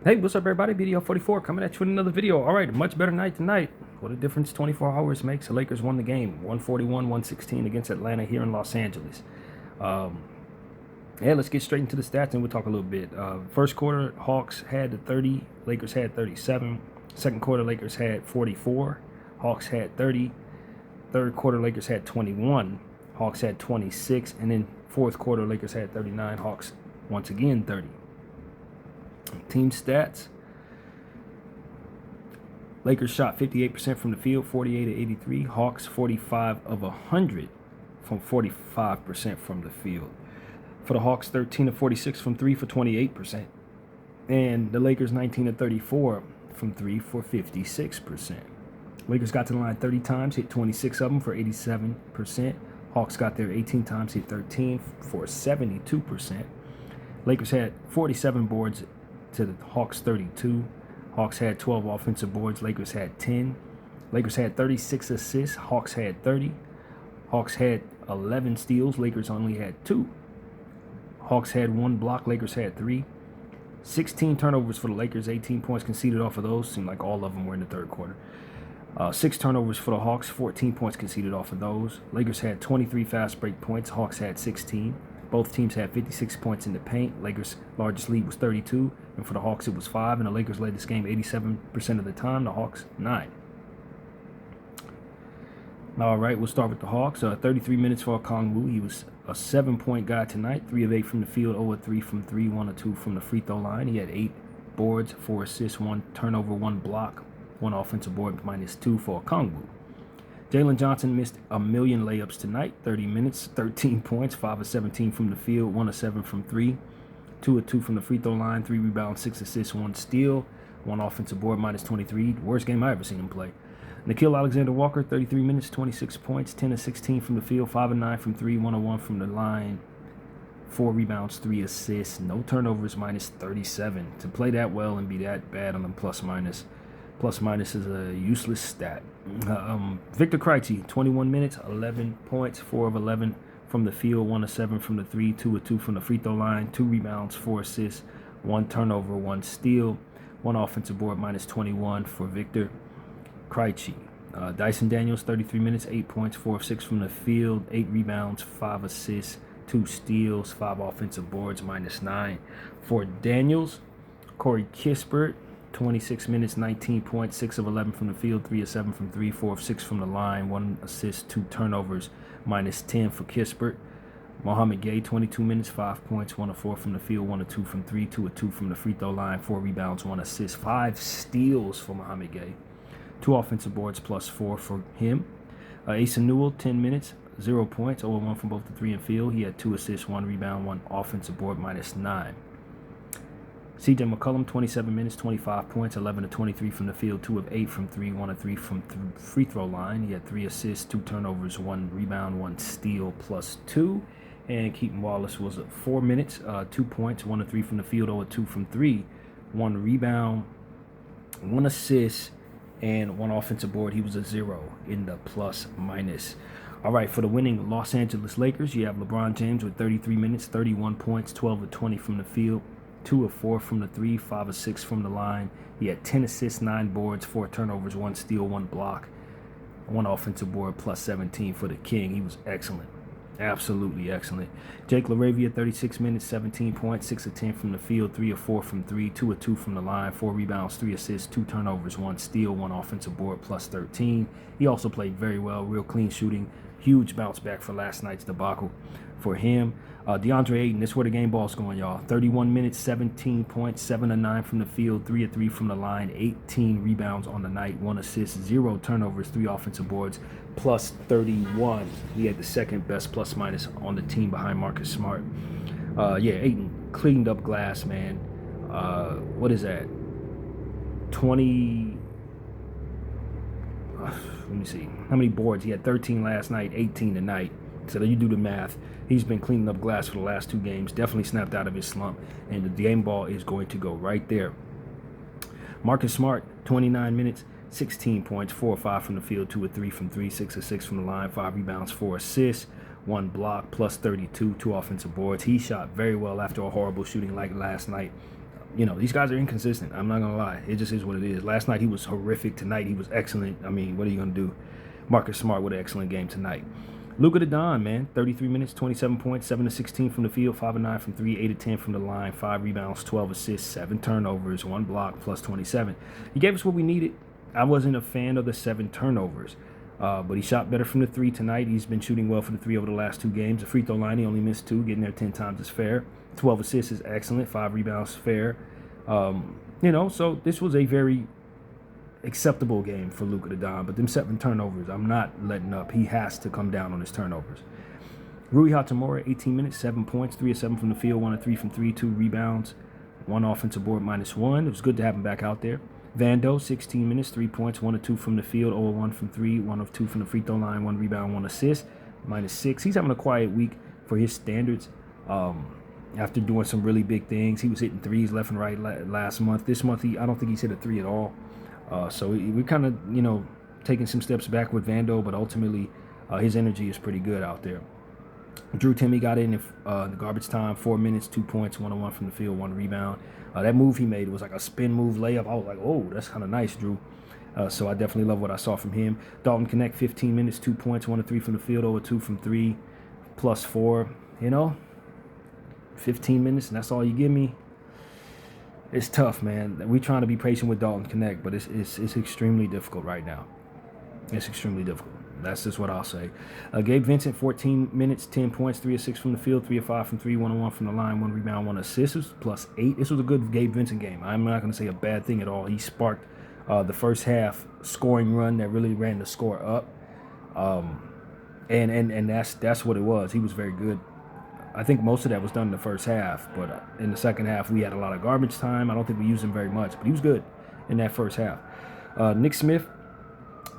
Hey, what's up, everybody? BDO 44 coming at you with another video. All right, a much better night tonight. What a difference 24 hours makes. The Lakers won the game 141-116 against Atlanta here in Los Angeles. Yeah, let's get straight into the stats and we'll talk a little bit. First quarter, Hawks had the 30, Lakers had 37. Second quarter, Lakers had 44, Hawks had 30. Third quarter, Lakers had 21, Hawks had 26. And then fourth quarter, Lakers had 39, Hawks once again 30. Team stats. Lakers shot 58% from the field, 48 of 83. Hawks 45 of 100 from 45% from the field. For the Hawks, 13 of 46 from 3 for 28%. And the Lakers 19 of 34 from 3 for 56%. Lakers got to the line 30 times, hit 26 of them for 87%. Hawks got there 18 times, hit 13 for 72%. Lakers had 47 boards to the Hawks 32. Hawks had 12 offensive boards. Lakers had 10. Lakers had 36 assists. Hawks had 30. Hawks had 11 steals. Lakers only had 2. Hawks had 1 block. Lakers had 3. 16 turnovers for the Lakers. 18 points conceded off of those. Seemed like all of them were in the third quarter. 6 turnovers for the Hawks. 14 points conceded off of those. Lakers had 23 fast break points. Hawks had 16. Both teams had 56 points in the paint. Lakers' largest lead was 32, and for the Hawks it was 5, and the Lakers led this game 87% of the time, the Hawks 9. All right, we'll start with the Hawks. 33 minutes for Okongwu. He was a 7-point guy tonight, 3 of 8 from the field, 0 of 3 from 3, 1 of 2 from the free throw line. He had 8 boards, 4 assists, 1 turnover, 1 block, 1 offensive board, -2 for Okongwu. Jalen Johnson missed a million layups tonight, 30 minutes, 13 points, 5 of 17 from the field, 1 of 7 from 3, 2 of 2 from the free throw line, 3 rebounds, 6 assists, 1 steal, 1 offensive board, -23. Worst game I ever seen him play. Nickeil Alexander-Walker, 33 minutes, 26 points, 10 of 16 from the field, 5 of 9 from 3, 1 of 1 from the line, 4 rebounds, 3 assists, no turnovers, -37. To play that well and be that bad on the plus-minus. Plus-minus is a useless stat. Victor Krejci, 21 minutes, 11 points, 4 of 11 from the field, 1 of 7 from the 3, 2 of 2 from the free throw line, 2 rebounds, 4 assists, 1 turnover, 1 steal, 1 offensive board, -21 for Victor Krejci. Dyson Daniels, 33 minutes, 8 points, 4 of 6 from the field, 8 rebounds, 5 assists, 2 steals, 5 offensive boards, -9 for Daniels. Corey Kispert, 26 minutes, 19 points, 6 of 11 from the field, 3 of 7 from 3, 4 of 6 from the line, 1 assist, 2 turnovers, -10 for Kispert. Mohamed Gay, 22 minutes, 5 points, 1 of 4 from the field, 1 of 2 from 3, 2 of 2 from the free throw line, 4 rebounds, 1 assist, 5 steals for Mohamed Gay, 2 offensive boards +4 for him. Asa Newell, 10 minutes, 0 points, 0 of 1 from both the 3 and field. He had 2 assists, 1 rebound, 1 offensive board, -9. CJ McCollum, 27 minutes, 25 points, 11 of 23 from the field, 2 of 8 from 3, 1 of 3 from free throw line. He had 3 assists, 2 turnovers, 1 rebound, 1 steal, +2. And Keaton Wallace was 4 minutes, 2 points, 1 of 3 from the field, 0 of 2 from 3, 1 rebound, 1 assist, and 1 offensive board. He was a 0 in the plus-minus. All right, for the winning Los Angeles Lakers, you have LeBron James with 33 minutes, 31 points, 12 of 20 from the field, 2 of 4 from the 3, 5 of 6 from the line. He had 10 assists, 9 boards, 4 turnovers, 1 steal, 1 block, 1 offensive board, +17 for the King. He was excellent. Absolutely excellent. Jake LaRavia, 36 minutes, 17 points, 6 of 10 from the field, 3 of 4 from 3, 2 of 2 from the line, 4 rebounds, 3 assists, 2 turnovers, 1 steal, 1 offensive board, +13. He also played very well, real clean shooting. Huge bounce back for last night's debacle for him. DeAndre Ayton, this is where the game ball's going, y'all. 31 minutes, 17 points, 7 of 9 from the field, 3 of 3 from the line, 18 rebounds on the night, 1 assist, 0 turnovers, 3 offensive boards, +31. He had the second best plus-minus on the team behind Marcus Smart. Ayton cleaned up glass, man. What is that? 20... let me see. How many boards? He had 13 last night, 18 tonight. So you do the math. He's been cleaning up glass for the last 2 games. Definitely snapped out of his slump. And the game ball is going to go right there. Marcus Smart, 29 minutes, 16 points, 4 of 5 from the field, 2 of 3 from 3, 6 of 6 from the line, 5 rebounds, 4 assists, 1 block, +32, 2 offensive boards. He shot very well after a horrible shooting like last night. these guys are inconsistent. I'm not going to lie. It just is what it is. Last night he was horrific. Tonight he was excellent. I mean, what are you going to do? Marcus Smart with an excellent game tonight. Luka the Don, man, 33 minutes, 27 points, 7 of 16 from the field, 5 of 9 from 3, 8 of 10 from the line, 5 rebounds, 12 assists, 7 turnovers, 1 block, plus 27. He gave us what we needed. I wasn't a fan of the 7 turnovers, but he shot better from the 3 tonight. He's been shooting well for the 3 over the last 2 games. The free throw line, he only missed 2. Getting there 10 times is fair. 12 assists is excellent. 5 rebounds, fair. So this was a very acceptable game for Luka the Don, but them 7 turnovers, I'm not letting up. He has to come down on his turnovers. Rui Hachimura, 18 minutes, 7 points, 3 of 7 from the field, 1 of 3 from 3, 2 rebounds, 1 offensive board, -1. It was good to have him back out there. Vando, 16 minutes, 3 points, 1 of 2 from the field, 0 of 1 from 3, 1 of 2 from the free throw line, 1 rebound, 1 assist, -6. He's having a quiet week for his standards. After doing some really big things, he was hitting threes left and right last month. This month, I don't think he's hit a 3 at all. So we're kind of, taking some steps back with Vando, but ultimately his energy is pretty good out there. Drew Timme got in the garbage time, 4 minutes, 2 points, 1 of 1 from the field, 1 rebound. That move he made was like a spin move layup. I was like, oh, that's kind of nice, Drew. So I definitely love what I saw from him. Dalton Knecht, 15 minutes, 2 points, 1 of 3 from the field, 0 of 2 from 3, +4. 15 minutes, and that's all you give me. It's tough, man. We're trying to be patient with Dalton Knecht, but it's extremely difficult right now. It's extremely difficult. That's just what I'll say. Gabe Vincent, 14 minutes, 10 points, 3 of 6 from the field, 3 of 5 from 3, 1 of 1 from the line, 1 rebound, 1 assist, +8. This was a good Gabe Vincent game. I'm not going to say a bad thing at all. He sparked the first half scoring run that really ran the score up, and that's what it was. He was very good. I think most of that was done in the first half, but in the second half, we had a lot of garbage time. I don't think we used him very much, but he was good in that first half. Nick Smith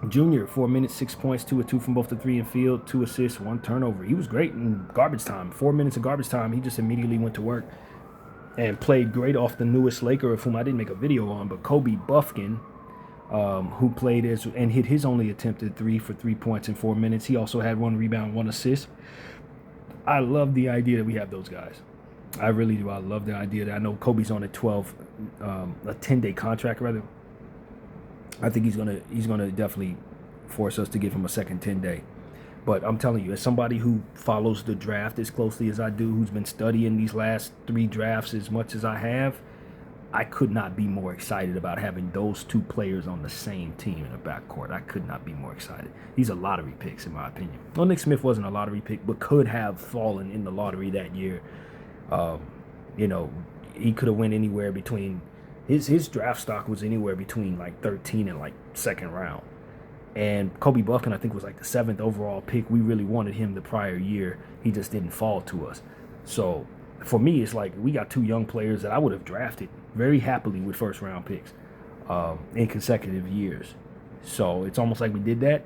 Jr., 4 minutes, 6 points, 2 of 2 from both the 3 and field, 2 assists, 1 turnover. He was great in garbage time. 4 minutes of garbage time, he just immediately went to work and played great off the newest Laker, of whom I didn't make a video on, but Kobe Buffkin, who played and hit his only attempted 3 for 3 points in 4 minutes. He also had 1 rebound, 1 assist. I love the idea that we have those guys. I really do. I love the idea that I know Kobe's on a 10-day contract rather. I think he's gonna definitely force us to give him a second 10-day. But I'm telling you, as somebody who follows the draft as closely as I do, who's been studying these last 3 drafts as much as I have, I could not be more excited about having those 2 players on the same team in the backcourt. I could not be more excited. These are lottery picks, in my opinion. Well, Nick Smith wasn't a lottery pick, but could have fallen in the lottery that year. He could have went anywhere between his draft stock was anywhere between like 13 and like 2nd round. And Kobe Buffkin, I think, was like the 7th overall pick. We really wanted him the prior year. He just didn't fall to us. So for me, it's like we got 2 young players that I would have drafted very happily with 1st-round picks in consecutive years. So it's almost like we did that.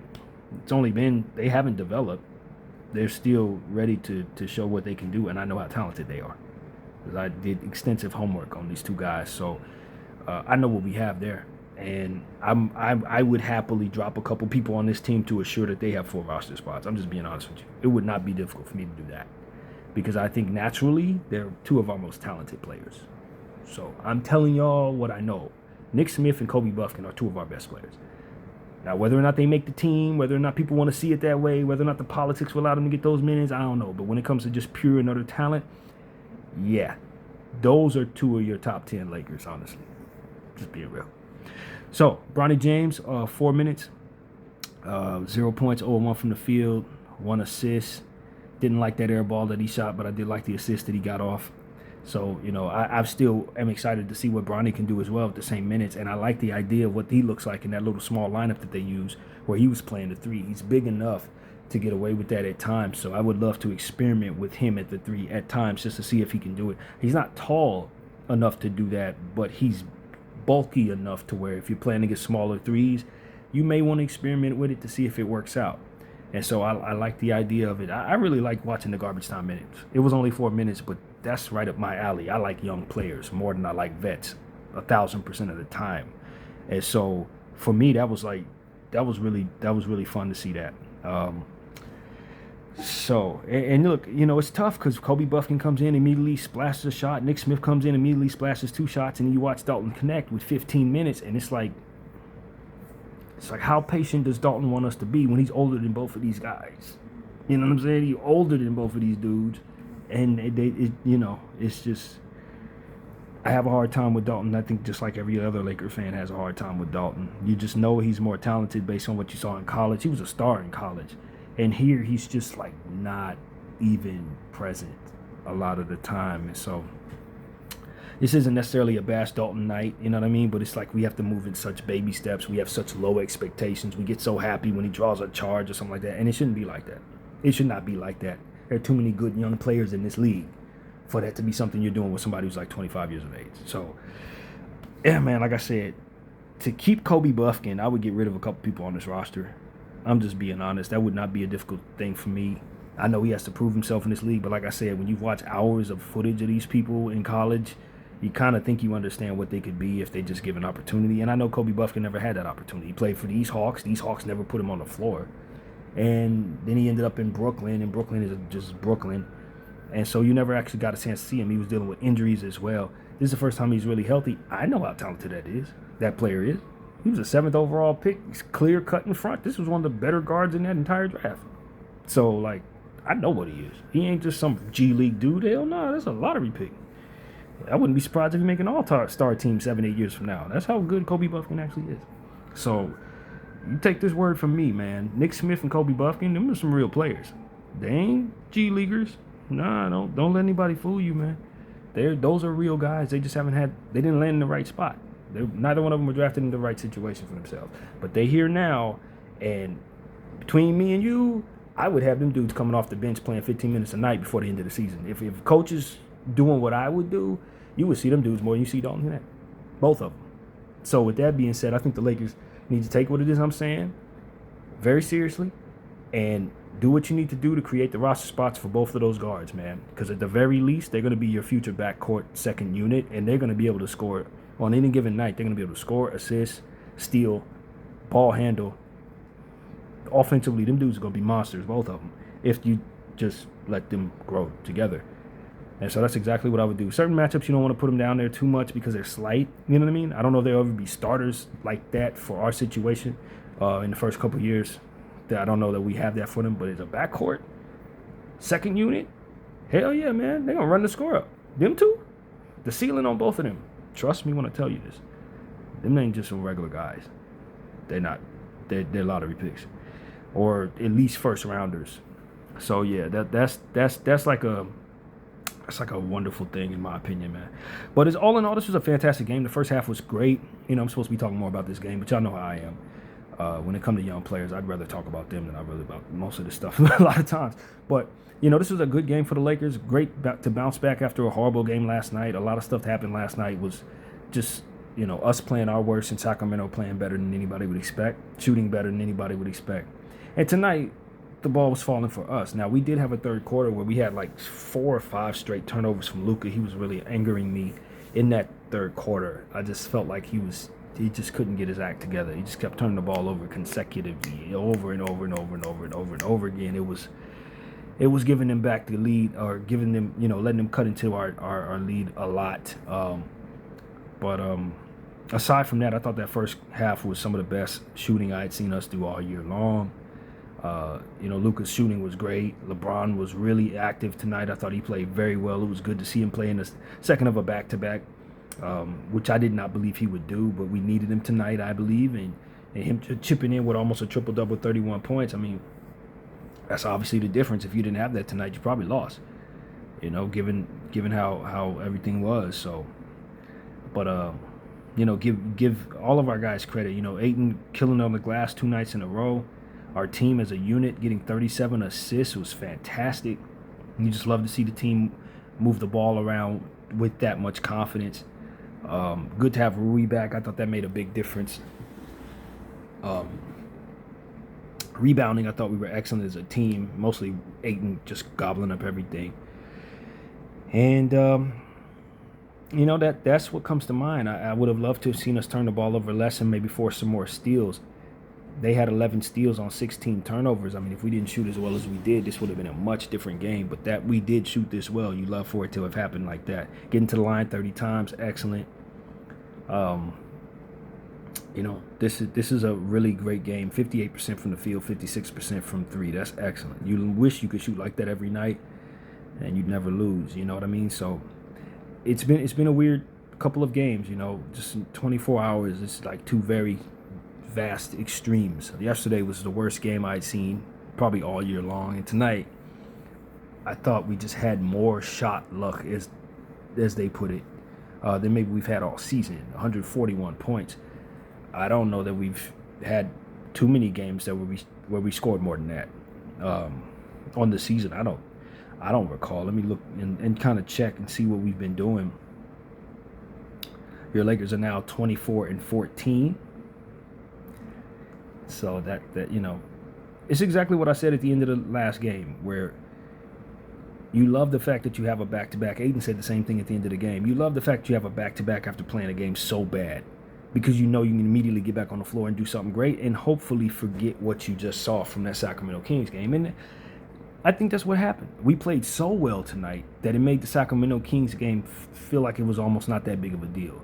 It's only been, they haven't developed. They're still ready to show what they can do, and I know how talented they are. Because I did extensive homework on these 2 guys, so I know what we have there. And I would happily drop a couple people on this team to assure that they have 4 roster spots. I'm just being honest with you. It would not be difficult for me to do that. Because I think naturally, they're 2 of our most talented players. So I'm telling y'all what I know. Nick Smith and Kobe Buffkin are 2 of our best players. Now, whether or not they make the team, whether or not people want to see it that way, whether or not the politics will allow them to get those minutes, I don't know. But when it comes to just pure and utter talent, yeah, those are 2 of your top 10 Lakers, honestly. Just being real. So, Bronny James, 4 minutes, 0 points, 0 1 from the field, 1 assist. Didn't like that air ball that he shot, but I did like the assist that he got off. So, I still am excited to see what Bronny can do as well with the same minutes. And I like the idea of what he looks like in that little small lineup that they use where he was playing the 3. He's big enough to get away with that at times. So I would love to experiment with him at the 3 at times just to see if he can do it. He's not tall enough to do that, but he's bulky enough to where if you're playing against smaller 3s, you may want to experiment with it to see if it works out. And so I like the idea of it. I really like watching the garbage time minutes. It was only 4 minutes, but that's right up my alley. I like young players more than I like vets 1,000% of the time. And so for me, that was really fun to see that. So, and look, it's tough because Kobe Buffkin comes in, immediately splashes a shot. Nick Smith comes in, immediately splashes 2 shots, and you watch Dalton connect with 15 minutes, and it's like, how patient does Dalton want us to be when he's older than both of these guys? You know what I'm saying? He's older than both of these dudes, and it's just, I have a hard time with Dalton. I think just like every other Laker fan has a hard time with Dalton. You just know he's more talented based on what you saw in college. He was a star in college. And here he's just like not even present a lot of the time. And so this isn't necessarily a Bash Dalton night, you know what I mean? But it's like we have to move in such baby steps. We have such low expectations. We get so happy when he draws a charge or something like that. And it shouldn't be like that. It should not be like that. There are too many good young players in this league for that to be something you're doing with somebody who's like 25 years of age. So, yeah, man, like I said, to keep Kobe Buffkin, I would get rid of a couple people on this roster. I'm just being honest. That would not be a difficult thing for me. I know he has to prove himself in this league, but like I said, when you watch hours of footage of these people in college, you kind of think you understand what they could be if they just give an opportunity. And I know Kobe Buffkin never had that opportunity. He played for these Hawks. These Hawks never put him on the floor. And then he ended up in Brooklyn, and Brooklyn is just Brooklyn. And so you never actually got a chance to see him. He was dealing with injuries as well. This is the first time he's really healthy. I know how talented that player is. He was a 7th overall pick. He's clear cut in front. This was one of the better guards in that entire draft. So, like, I know what he is. He ain't just some G League dude. Hell no, that's a lottery pick. I wouldn't be surprised if he make an all-star team 7-8 years from now. That's how good Kobe Buffkin actually is. So, you take this word from me, man. Nick Smith and Kobe Buffkin, them are some real players. They ain't G Leaguers. Nah, don't let anybody fool you, man. Those are real guys. They just they didn't land in the right spot. Neither one of them were drafted in the right situation for themselves. But they here now, and between me and you, I would have them dudes coming off the bench playing 15 minutes a night before the end of the season. If coaches doing what I would do, you would see them dudes more than you see Dalton Connect. Both of them. So with that being said, I think the Lakers need to take what it is I'm saying very seriously and do what you need to do to create the roster spots for both of those guards, man. Because at the very least, they're going to be your future backcourt second unit, and they're going to be able to score on any given night. They're going to be able to score, assist, steal, ball handle. Offensively, them dudes are going to be monsters, both of them, if you just let them grow together. And so that's exactly what I would do. Certain matchups, you don't want to put them down there too much because they're slight. You know what I mean? I don't know if they'll ever be starters like that for our situation in the first couple of years. I don't know that we have that for them, but as a backcourt, second unit, hell yeah, man. They're going to run the score up. Them two, the ceiling on both of them. Trust me when I tell you this. Them ain't just some regular guys. They're not. They're lottery picks. Or at least first rounders. So yeah, that's like a wonderful thing in my opinion, man. But it's all in all, this was a fantastic game. The first half was great. I'm supposed to be talking more about this game, but y'all know how I am. When it comes to young players, I'd rather talk about them than I really about most of this stuff a lot of times. But, this was a good game for the Lakers. Great to bounce back after a horrible game last night. A lot of stuff that happened last night was just, us playing our worst and Sacramento playing better than anybody would expect, shooting better than anybody would expect. And tonight, the ball was falling for us. Now, we did have a third quarter where we had like 4 or 5 straight turnovers from Luka. He was really angering me in that third quarter. I just felt like he just couldn't get his act together. He just kept turning the ball over consecutively, over and over and over and over and over and over again. It was giving them back the lead, or giving them, letting them cut into our lead a lot. But aside from that, I thought that first half was some of the best shooting I had seen us do all year long. Luka's shooting was great. LeBron was really active tonight. I thought he played very well. It was good to see him play in the second of a back-to-back. Which I did not believe he would do, but we needed him tonight, I believe, and him chipping in with almost a triple-double, 31 points. I mean, that's obviously the difference. If you didn't have that tonight, you probably lost, given how everything was. So, but, give all of our guys credit. Ayton killing on the glass 2 nights in a row. Our team as a unit getting 37 assists was fantastic. You just love to see the team move the ball around with that much confidence. Good to have Rui back. I thought that made a big difference. Rebounding, I thought we were excellent as a team. Mostly Ayton just gobbling up everything. And, that's what comes to mind. I would have loved to have seen us turn the ball over less and maybe force some more steals. They had 11 steals on 16 turnovers. I mean, if we didn't shoot as well as we did, this would have been a much different game. But that we did shoot this well. You love for it to have happened like that. Getting to the line 30 times, excellent. This is a really great game. 58% from the field, 56% from three. That's excellent. You wish you could shoot like that every night, and you'd never lose. You know what I mean? So it's been a weird couple of games. Just in 24 hours. It's like two very vast extremes. Yesterday was the worst game I'd seen probably all year long, and tonight I thought we just had more shot luck, as they put it, than maybe we've had all season. 141 points. I don't know that we've had too many games that where we scored more than that on the season. I don't recall. Let me look and kind of check and see what we've been doing. Your Lakers are now 24-14. So that it's exactly what I said at the end of the last game, where you love the fact that you have a back-to-back. Aiden said the same thing at the end of the game. You love the fact that you have a back-to-back after playing a game so bad, because you can immediately get back on the floor and do something great and hopefully forget what you just saw from that Sacramento Kings game. And I think that's what happened. We played so well tonight that it made the Sacramento Kings game feel like it was almost not that big of a deal.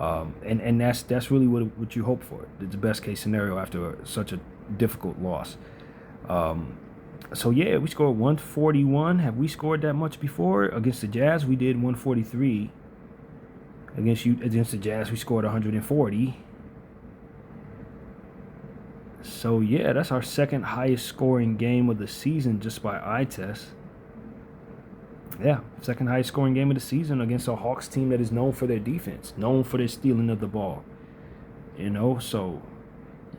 And that's really what you hope for. It's the best case scenario after such a difficult loss. So yeah, we scored 141. Have we scored that much before? Against the Jazz, we did 143. Against the Jazz, we scored 140. So yeah, that's our second highest scoring game of the season just by eye test. Yeah, second highest scoring game of the season against a Hawks team that is known for their defense, known for their stealing of the ball. So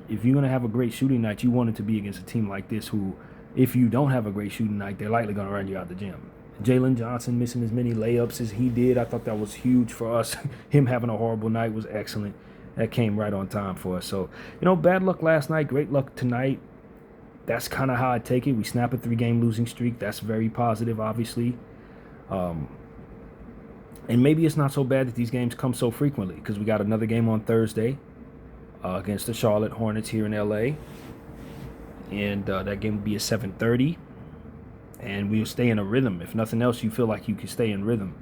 if you're going to have a great shooting night, you want it to be against a team like this who, if you don't have a great shooting night, they're likely going to run you out the gym. Jalen Johnson missing as many layups as he did, I thought that was huge for us. Him having a horrible night was excellent. That came right on time for us. So, bad luck last night, great luck tonight. That's kind of how I take it. We snap a 3-game losing streak. That's very positive, obviously. And maybe it's not so bad that these games come so frequently, because we got another game on Thursday against the Charlotte Hornets here in LA. And that game will be at 7:30. And we'll stay in a rhythm. If nothing else, you feel like you can stay in rhythm.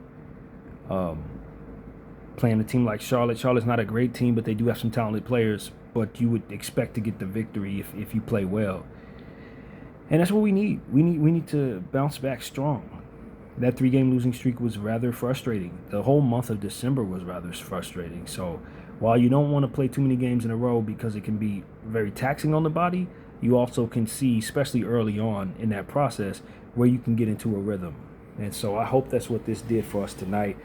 Playing a team like Charlotte. Charlotte's not a great team, but they do have some talented players. But you would expect to get the victory if you play well. And that's what we need. We need to bounce back strong. That 3-game losing streak was rather frustrating. The whole month of December was rather frustrating. So while you don't want to play too many games in a row because it can be very taxing on the body, you also can see, especially early on in that process, where you can get into a rhythm. And so I hope that's what this did for us tonight.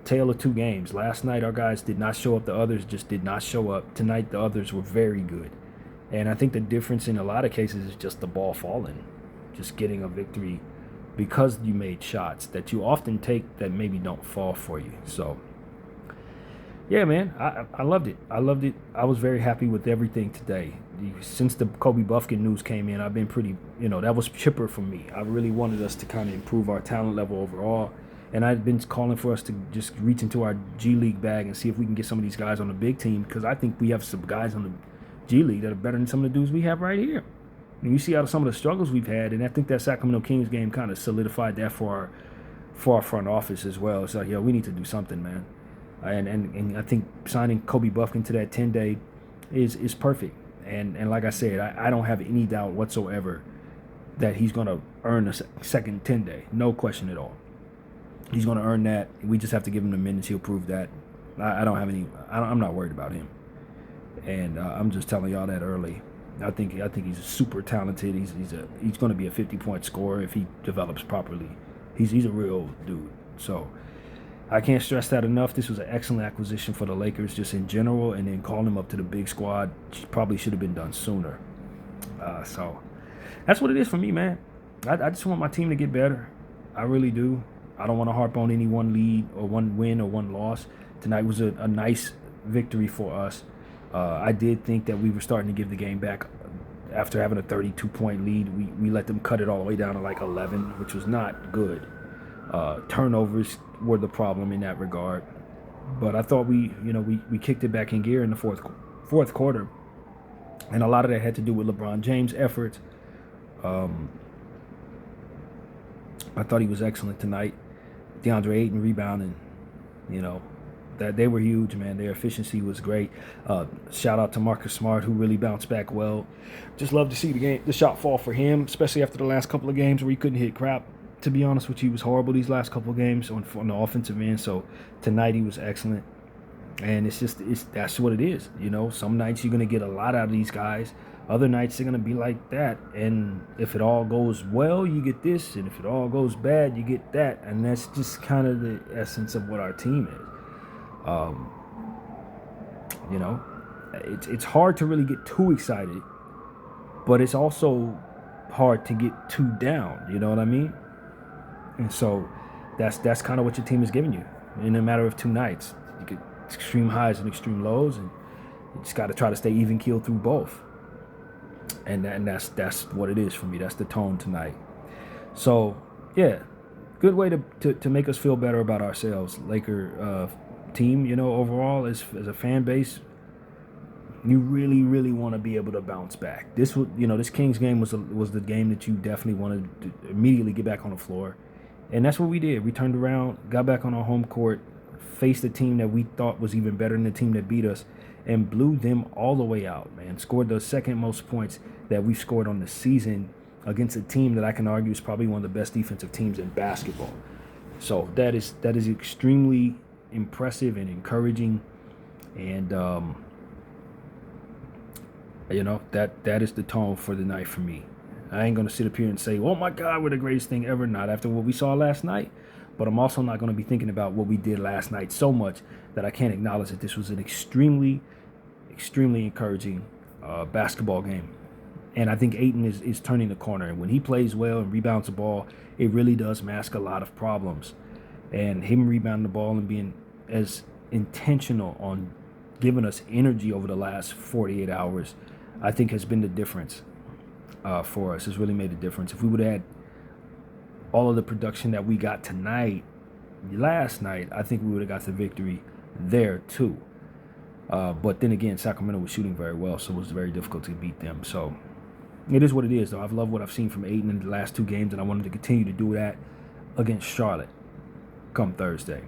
Tale of two games. Last night our guys did not show up. The others just did not show up. Tonight the others were very good. And I think the difference in a lot of cases is just the ball falling. Just getting a victory because you made shots that you often take that maybe don't fall for you. So, yeah, man, I loved it. I loved it. I was very happy with everything today. Since the Kobe Buffkin news came in, I've been pretty, that was chipper for me. I really wanted us to kind of improve our talent level overall. And I've been calling for us to just reach into our G League bag and see if we can get some of these guys on the big team, because I think we have some guys on the G League that are better than some of the dudes we have right here. And you see out of some of the struggles we've had, and I think that Sacramento Kings game kind of solidified that for our front office as well. It's like, we need to do something, man. And I think signing Kobe Buffkin to that 10-day is perfect. And like I said, I don't have any doubt whatsoever that he's going to earn a second 10-day. No question at all. He's going to earn that. We just have to give him the minutes. He'll prove that. I'm not worried about him. And I'm just telling y'all that early. I think he's super talented. He's going to be a 50-point scorer if he develops properly. He's a real dude. So I can't stress that enough. This was an excellent acquisition for the Lakers just in general, and then calling him up to the big squad probably should have been done sooner. So that's what it is for me, man. I just want my team to get better. I really do. I don't want to harp on any one lead or one win or one loss. Tonight was a nice victory for us. I did think that we were starting to give the game back after having a 32-point lead. We let them cut it all the way down to like 11, which was not good. Turnovers were the problem in that regard. But I thought we kicked it back in gear in the fourth quarter. And a lot of that had to do with LeBron James' efforts. Um, I thought he was excellent tonight. DeAndre Ayton rebounding, you know, that they were huge, man. Their efficiency was great. Shout out to Marcus Smart, who really bounced back well. Just love to see the shot fall for him, especially after the last couple of games where he couldn't hit crap. To be honest with you, he was horrible these last couple of games on the offensive end. So tonight he was excellent. And that's what it is. You know, some nights you're going to get a lot out of these guys. Other nights they're going to be like that. And if it all goes well, you get this. And if it all goes bad, you get that. And that's just kind of the essence of what our team is. You know, it's hard to really get too excited. But it's also hard to get too down. You know what I mean? And so that's kind of what your team is giving you in a matter of 2 nights. You get extreme highs and extreme lows, and you just got to try to stay even keeled through both. And that's what it is for me. That's the tone tonight. So yeah, good way to make us feel better about ourselves, Laker team. You know, overall as a fan base, you really want to be able to bounce back. This Kings game was the game that you definitely wanted to immediately get back on the floor, and that's what we did. We turned around, got back on our home court, faced a team that we thought was even better than the team that beat us, and blew them all the way out, man. Scored the second most points that we've scored on the season against a team that I can argue is probably one of the best defensive teams in basketball. So that is extremely impressive and encouraging, and you know, that is the tone for the night for me. I ain't going to sit up here and say, oh my God, we're the greatest thing ever. Not after what we saw last night. But I'm also not going to be thinking about what we did last night so much that I can't acknowledge that this was an extremely encouraging basketball game. And I think Ayton is turning the corner. And when he plays well and rebounds the ball, it really does mask a lot of problems. And him rebounding the ball and being as intentional on giving us energy over the last 48 hours, I think has been the difference for us. It's really made a difference. If we would have had all of the production that we got last night, I think we would have got the victory there too. But then again, Sacramento was shooting very well, so it was very difficult to beat them. So it is what it is, though. I've loved what I've seen from Ayton in the last 2 games, and I wanted to continue to do that against Charlotte come Thursday.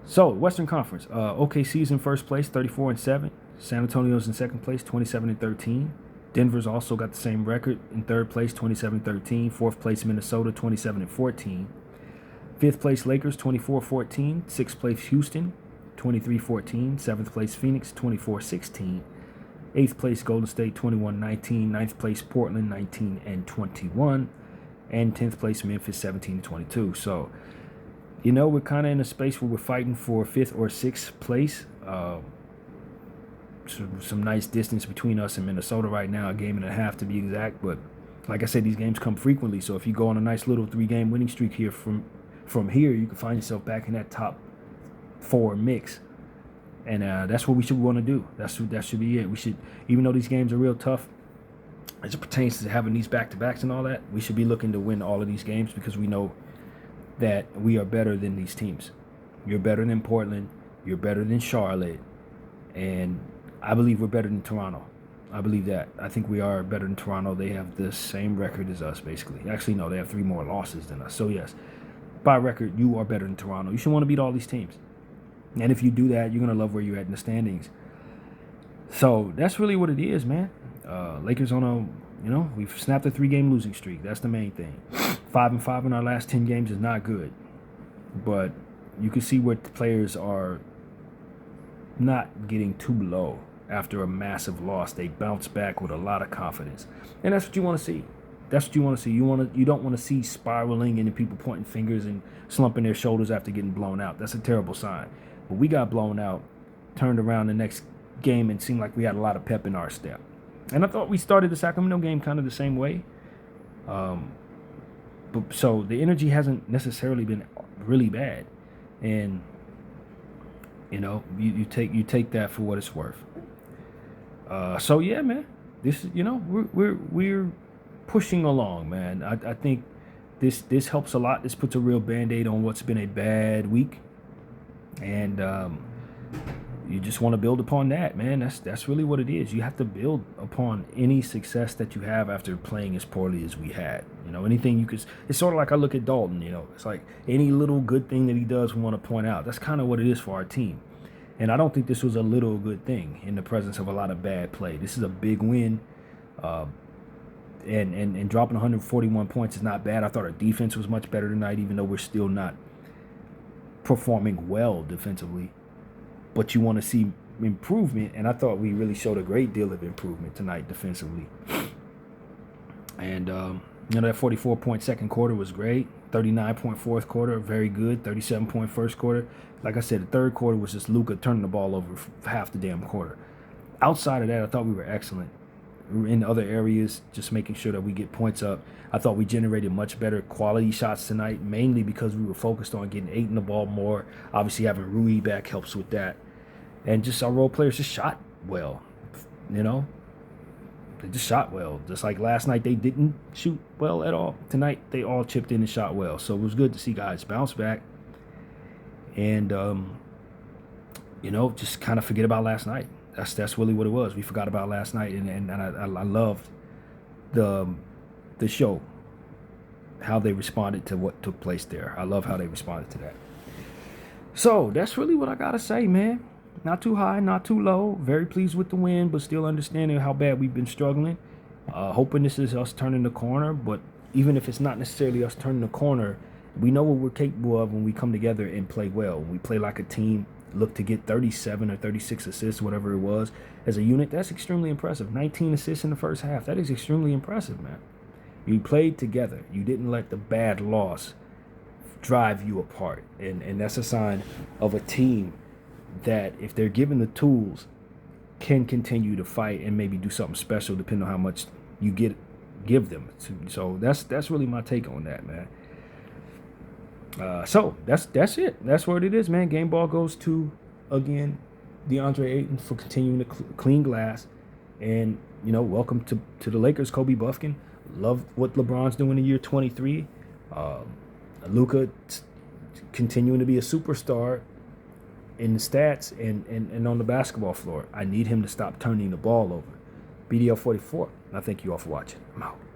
So, Western Conference, OKC is in first place, 34-7. San Antonio's in second place, 27-13. Denver's also got the same record in third place, 27-13. Fourth place, Minnesota, 27-14. Fifth place, Lakers, 24-14. Sixth place, Houston, 23-14. Seventh place, Phoenix, 24-16. Eighth place, Golden State, 21-19. Ninth place, Portland, 19-21. And 10th place, Memphis, 17-22. So, you know, we're kind of in a space where we're fighting for 5th or 6th place. Some nice distance between us and Minnesota right now, a game and a half to be exact. But like I said, these games come frequently. So if you go on a nice little 3-game winning streak here from here, you can find yourself back in that top 4 mix. And that's what we should want to do. That should be it. We should, even though these games are real tough, as it pertains to having these back-to-backs and all that, we should be looking to win all of these games because we know that we are better than these teams. You're better than Portland. You're better than Charlotte. And I believe we're better than Toronto. I believe that. I think we are better than Toronto. They have the same record as us, basically. Actually, no, they have 3 more losses than us. So, yes, by record, you are better than Toronto. You should want to beat all these teams. And if you do that, you're going to love where you're at in the standings. So, that's really what it is, man. Lakers we've snapped a 3-game losing streak. That's the main thing. 5-5 in our last 10 games is not good. But you can see where the players are not getting too low. After a massive loss, they bounce back with a lot of confidence. And that's what you want to see. That's what you want to see. You don't want to see spiraling and people pointing fingers and slumping their shoulders after getting blown out. That's a terrible sign. But we got blown out, turned around the next game, and seemed like we had a lot of pep in our step. And I thought we started the Sacramento game kind of the same way. So the energy hasn't necessarily been really bad. And you take that for what it's worth. So yeah, man, this we're pushing along, man. I think this helps a lot. This puts a real Band-Aid on what's been a bad week, and you just want to build upon that, man. That's really what it is. You have to build upon any success that you have after playing as poorly as we had. Anything you could. It's sort of like I look at Dalton. It's like any little good thing that he does, we want to point out. That's kind of what it is for our team. And I don't think this was a little good thing in the presence of a lot of bad play. This is a big win. And dropping 141 points is not bad. I thought our defense was much better tonight, even though we're still not performing well defensively. But you want to see improvement, and I thought we really showed a great deal of improvement tonight defensively. And that 44-point second quarter was great. 39-point fourth quarter, very good. 37-point first quarter. Like I said, the third quarter was just Luka turning the ball over for half the damn quarter. Outside of that, I thought we were excellent. In other areas, just making sure that we get points up. I thought we generated much better quality shots tonight, mainly because we were focused on getting Ayton the ball more. Obviously, having Rui back helps with that. And just our role players just shot well. They just shot well. Just like last night, they didn't shoot well at all. Tonight, they all chipped in and shot well. So it was good to see guys bounce back. And, just kind of forget about last night. That's really what it was. We forgot about last night, and I loved the show, how they responded to what took place there. I love how they responded to that. So that's really what I gotta say, man. Not too high, not too low. Very pleased with the win, but still understanding how bad we've been struggling. Hoping this is us turning the corner, but even if it's not necessarily us turning the corner, we know what we're capable of when we come together and play well. When we play like a team, look to get 37 or 36 assists, whatever it was, as a unit. That's extremely impressive. 19 assists in the first half. That is extremely impressive, man. You played together. You didn't let the bad loss drive you apart. And that's a sign of a team that, if they're given the tools, can continue to fight and maybe do something special depending on how much you give them. So that's really my take on that, man. So that's it. That's what it is, man. Game ball goes to, again, DeAndre Ayton for continuing to clean glass. And, welcome to the Lakers, Kobe Buffkin. Love what LeBron's doing in year 23. Luka continuing to be a superstar in the stats and on the basketball floor. I need him to stop turning the ball over. BDL 44. I thank you all for watching. I'm out.